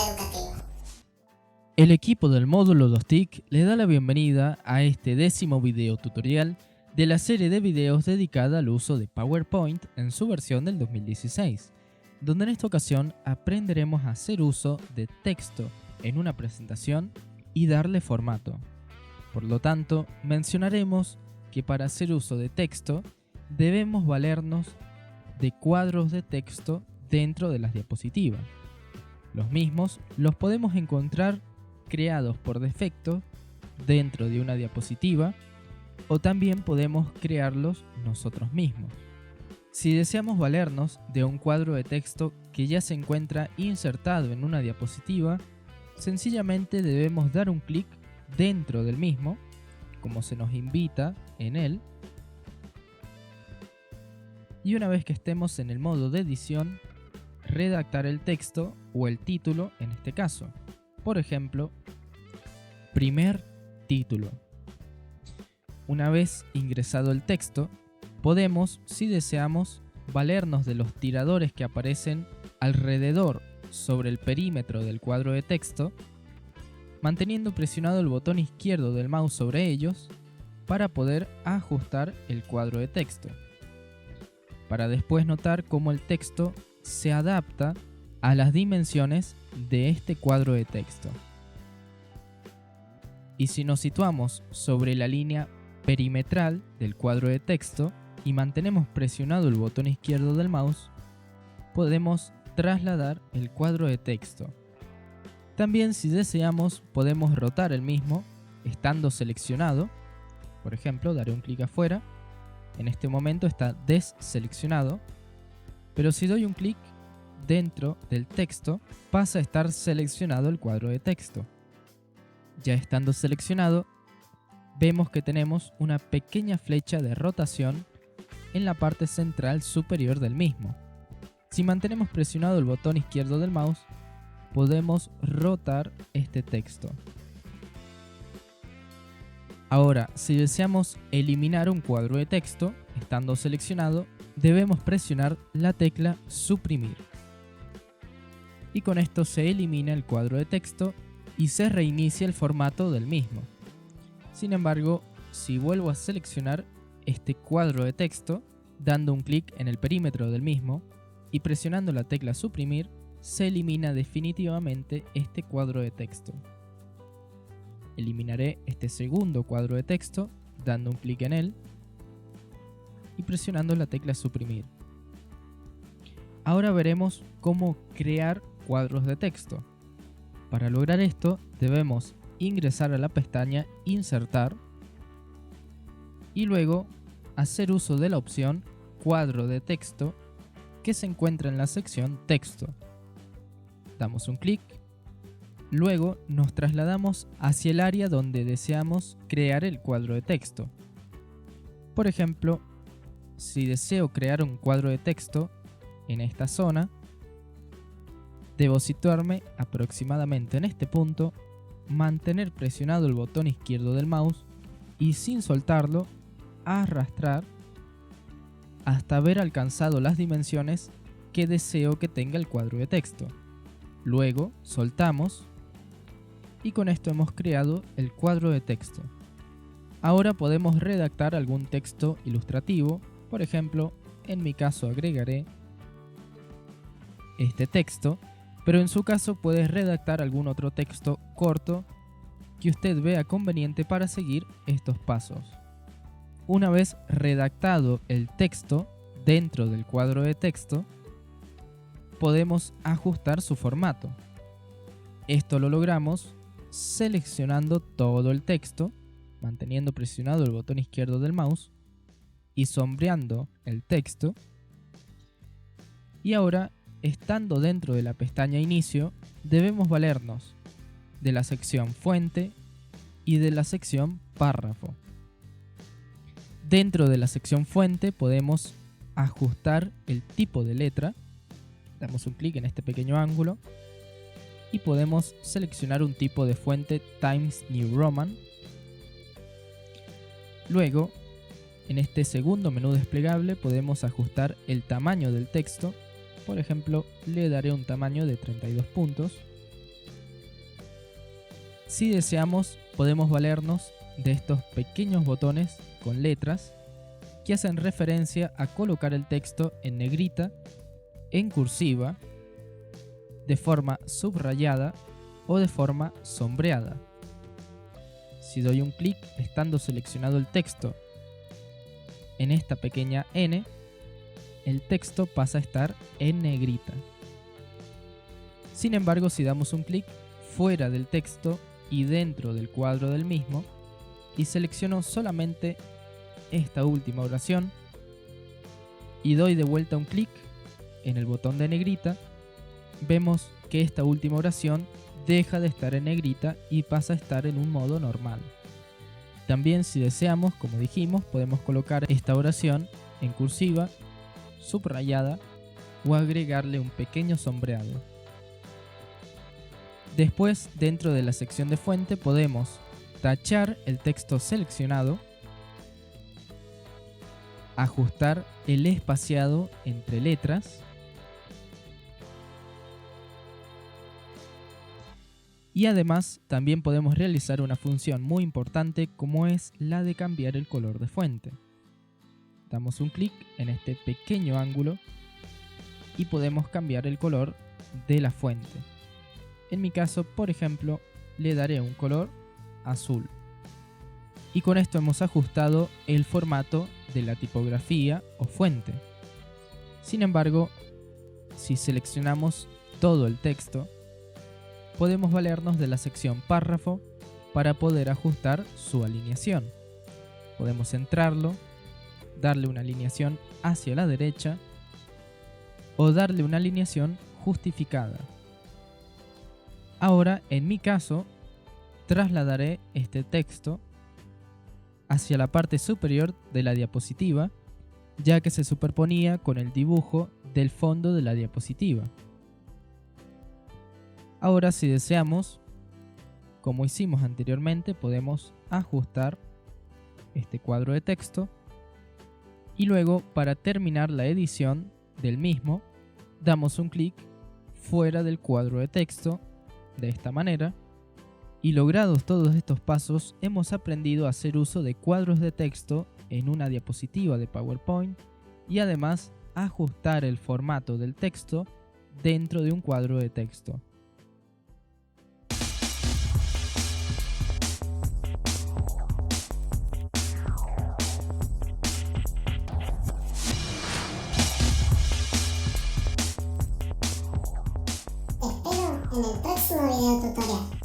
educativa. El equipo del módulo 2TIC le da la bienvenida a este 10º video tutorial de la serie de videos dedicada al uso de PowerPoint en su versión del 2016, donde en esta ocasión aprenderemos a hacer uso de texto en una presentación y darle formato. Por lo tanto, mencionaremos que para hacer uso de texto debemos valernos de cuadros de texto dentro de las diapositivas. Los mismos los podemos encontrar creados por defecto dentro de una diapositiva o también podemos crearlos nosotros mismos. Si deseamos valernos de un cuadro de texto que ya se encuentra insertado en una diapositiva, sencillamente debemos dar un clic dentro del mismo, como se nos invita en él, y una vez que estemos en el modo de edición, redactar el texto o el título en este caso. Por ejemplo, primer título. Una vez ingresado el texto, podemos, si deseamos, valernos de los tiradores que aparecen alrededor sobre el perímetro del cuadro de texto, manteniendo presionado el botón izquierdo del mouse sobre ellos para poder ajustar el cuadro de texto, para después notar cómo el texto se adapta a las dimensiones de este cuadro de texto. Y si nos situamos sobre la línea perimetral del cuadro de texto y mantenemos presionado el botón izquierdo del mouse, podemos trasladar el cuadro de texto. También, si deseamos, podemos rotar el mismo estando seleccionado. Por ejemplo, daré un clic afuera. En este momento está deseleccionado, pero si doy un clic dentro del texto, pasa a estar seleccionado el cuadro de texto. Ya estando seleccionado, vemos que tenemos una pequeña flecha de rotación en la parte central superior del mismo. Si mantenemos presionado el botón izquierdo del mouse, podemos rotar este texto. Ahora, si deseamos eliminar un cuadro de texto, estando seleccionado, debemos presionar la tecla suprimir. Y con esto se elimina el cuadro de texto y se reinicia el formato del mismo. Sin embargo, si vuelvo a seleccionar este cuadro de texto, dando un clic en el perímetro del mismo y presionando la tecla suprimir, se elimina definitivamente este cuadro de texto. Eliminaré este segundo cuadro de texto, dando un clic en él y presionando la tecla suprimir. Ahora veremos cómo crear cuadros de texto. Para lograr esto, debemos ingresar a la pestaña Insertar y luego hacer uso de la opción Cuadro de texto que se encuentra en la sección Texto. Damos un clic, luego nos trasladamos hacia el área donde deseamos crear el cuadro de texto. Por ejemplo, si deseo crear un cuadro de texto en esta zona, debo situarme aproximadamente en este punto, mantener presionado el botón izquierdo del mouse y sin soltarlo, arrastrar hasta haber alcanzado las dimensiones que deseo que tenga el cuadro de texto. Luego soltamos y con esto hemos creado el cuadro de texto. Ahora podemos redactar algún texto ilustrativo. Por ejemplo, en mi caso agregaré este texto, pero en su caso puede redactar algún otro texto corto que usted vea conveniente para seguir estos pasos. Una vez redactado el texto dentro del cuadro de texto, podemos ajustar su formato. Esto lo logramos seleccionando todo el texto, manteniendo presionado el botón izquierdo del mouse y sombreando el texto. Y ahora, estando dentro de la pestaña Inicio, debemos valernos de la sección Fuente y de la sección Párrafo. Dentro de la sección Fuente podemos ajustar el tipo de letra. Damos un clic en este pequeño ángulo y podemos seleccionar un tipo de fuente Times New Roman. Luego, en este segundo menú desplegable podemos ajustar el tamaño del texto. Por ejemplo, le daré un tamaño de 32 puntos Si deseamos, podemos valernos de estos pequeños botones con letras que hacen referencia a colocar el texto en negrita, en cursiva, de forma subrayada o de forma sombreada. Si doy un clic estando seleccionado el texto en esta pequeña N, el texto pasa a estar en negrita. Sin embargo, si damos un clic fuera del texto y dentro del cuadro del mismo, y selecciono solamente esta última oración y doy de vuelta un clic en el botón de negrita, vemos que esta última oración deja de estar en negrita y pasa a estar en un modo normal. También, si deseamos, como dijimos, podemos colocar esta oración en cursiva, subrayada o agregarle un pequeño sombreado. Después, dentro de la sección de fuente, podemos tachar el texto seleccionado, ajustar el espaciado entre letras y además también podemos realizar una función muy importante como es la de cambiar el color de fuente. Damos un clic en este pequeño ángulo y podemos cambiar el color de la fuente. En mi caso, por ejemplo, le daré un color azul. Y con esto hemos ajustado el formato de la tipografía o fuente. Sin embargo, si seleccionamos todo el texto, podemos valernos de la sección párrafo para poder ajustar su alineación. Podemos centrarlo, darle una alineación hacia la derecha o darle una alineación justificada. Ahora, en mi caso, trasladaré este texto hacia la parte superior de la diapositiva, ya que se superponía con el dibujo del fondo de la diapositiva. Ahora, si deseamos, como hicimos anteriormente, podemos ajustar este cuadro de texto y luego, para terminar la edición del mismo, damos un clic fuera del cuadro de texto de esta manera. Y logrados todos estos pasos, hemos aprendido a hacer uso de cuadros de texto en una diapositiva de PowerPoint y además ajustar el formato del texto dentro de un cuadro de texto. Te espero en el próximo video tutorial.